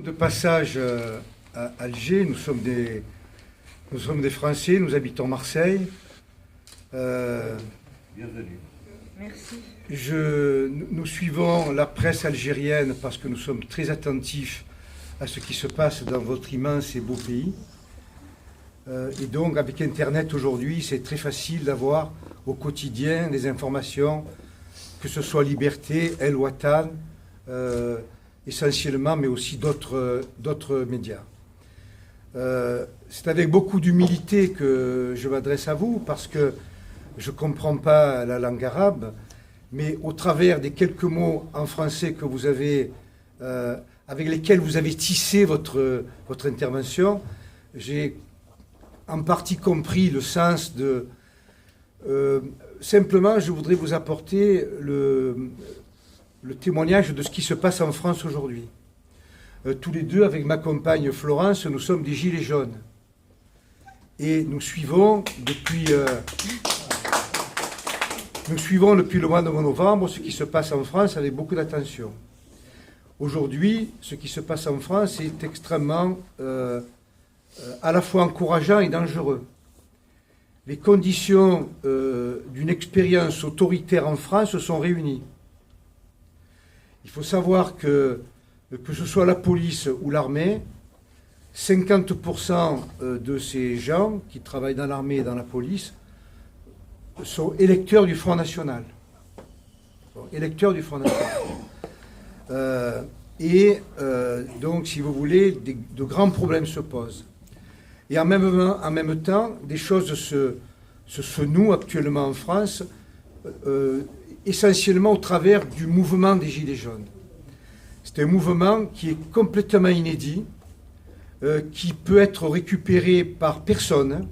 De passage à Alger, nous sommes des Français, nous habitons Marseille. Bienvenue. Merci. Nous suivons la presse algérienne parce que nous sommes très attentifs à ce qui se passe dans votre immense et beau pays. Et donc avec Internet aujourd'hui, c'est très facile d'avoir au quotidien des informations, que ce soit Liberté, El Watan, essentiellement, mais aussi d'autres médias. C'est avec beaucoup d'humilité que je m'adresse à vous, parce que je ne comprends pas la langue arabe, mais au travers des quelques mots en français que vous avez, avec lesquels vous avez tissé votre intervention, j'ai en partie compris le sens de... simplement, je voudrais vous apporter le témoignage de ce qui se passe en France aujourd'hui. Tous les deux, avec ma compagne Florence, nous sommes des gilets jaunes. Et nous suivons depuis le mois de novembre ce qui se passe en France avec beaucoup d'attention. Aujourd'hui, ce qui se passe en France est extrêmement à la fois encourageant et dangereux. Les conditions d'une expérience autoritaire en France sont réunies. Il faut savoir que ce soit la police ou l'armée, 50% de ces gens qui travaillent dans l'armée et dans la police sont électeurs du Front National. Électeurs du Front National. Donc, si vous voulez, de grands problèmes se posent. Et en même temps, des choses se nouent actuellement en France, essentiellement au travers du mouvement des Gilets jaunes. C'est un mouvement qui est complètement inédit, qui peut être récupéré par personne,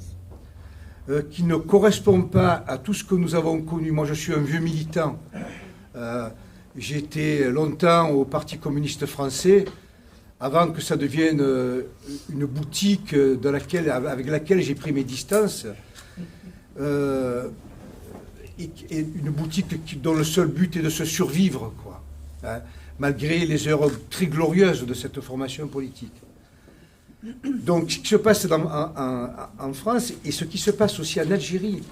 qui ne correspond pas à tout ce que nous avons connu. Moi, je suis un vieux militant. J'ai été longtemps au Parti communiste français, avant que ça devienne une boutique avec laquelle j'ai pris mes distances. Et une boutique dont le seul but est de se survivre, quoi, hein, malgré les heures très glorieuses de cette formation politique. Donc, ce qui se passe en France et ce qui se passe aussi en Algérie,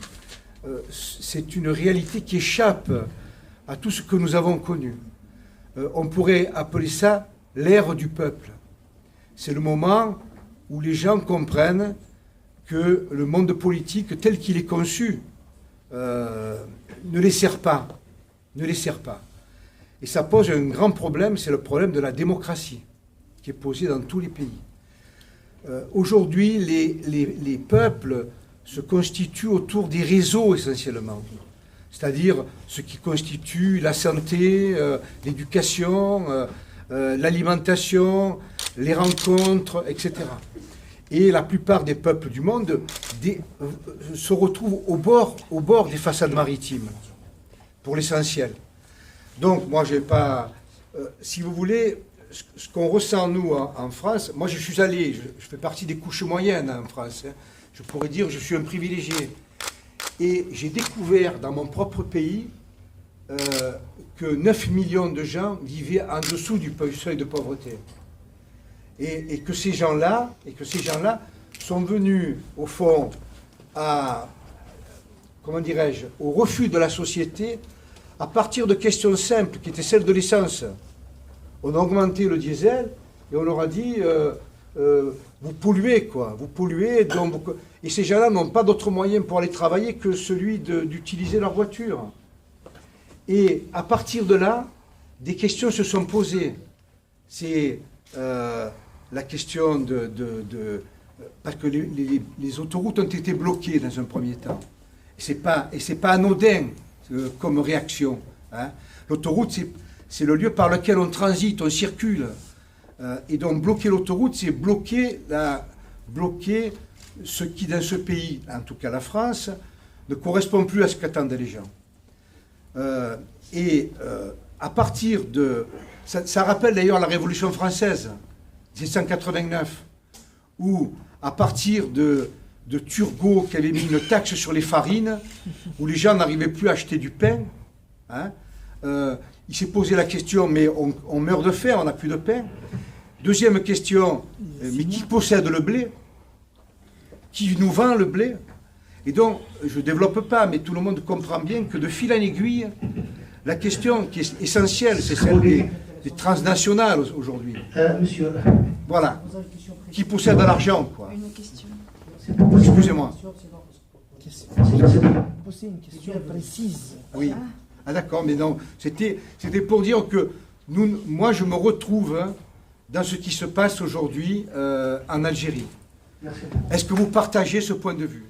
c'est une réalité qui échappe à tout ce que nous avons connu. On pourrait appeler ça l'ère du peuple. C'est le moment où les gens comprennent que le monde politique tel qu'il est conçu ne les sert pas. Ne les sert pas. Et ça pose un grand problème, c'est le problème de la démocratie, qui est posé dans tous les pays. Aujourd'hui, les peuples se constituent autour des réseaux essentiellement, c'est-à-dire ce qui constitue la santé, l'éducation, l'alimentation, les rencontres, etc. Et la plupart des peuples du monde se retrouvent au bord des façades maritimes, pour l'essentiel. Donc, moi, je n'ai pas... si vous voulez, ce qu'on ressent, nous, en France... Moi, je suis allé, je fais partie des couches moyennes en France. Hein. Je pourrais dire que je suis un privilégié. Et j'ai découvert dans mon propre pays que 9 millions de gens vivaient en dessous du seuil de pauvreté. Et que ces gens-là sont venus, au fond, au refus de la société à partir de questions simples, qui étaient celles de l'essence. On a augmenté le diesel et on leur a dit vous polluez, quoi. Vous polluez. Et ces gens-là n'ont pas d'autre moyen pour aller travailler que celui d'utiliser leur voiture. Et à partir de là, des questions se sont posées. C'est la question parce que les autoroutes ont été bloquées dans un premier temps. Et c'est pas anodin comme réaction. Hein. L'autoroute, c'est le lieu par lequel on transite, on circule. Et donc bloquer l'autoroute, c'est bloquer ce qui, dans ce pays, en tout cas la France, ne correspond plus à ce qu'attendent les gens. À partir de... Ça rappelle d'ailleurs la Révolution française, 1789, où, à partir de Turgot, qui avait mis une taxe sur les farines, où les gens n'arrivaient plus à acheter du pain, hein, il s'est posé la question, mais on meurt de faim, on n'a plus de pain. Deuxième question, mais qui possède le blé? Qui nous vend le blé? Et donc, je ne développe pas, mais tout le monde comprend bien que de fil en aiguille, la question qui est essentielle, c'est celle des transnationales aujourd'hui. Monsieur. Voilà. Qui possède l'argent, quoi. Une question. Excusez-moi. Poser une question précise. Oui. Ah d'accord, mais non, c'était pour dire que moi je me retrouve dans ce qui se passe aujourd'hui en Algérie. Est-ce que vous partagez ce point de vue?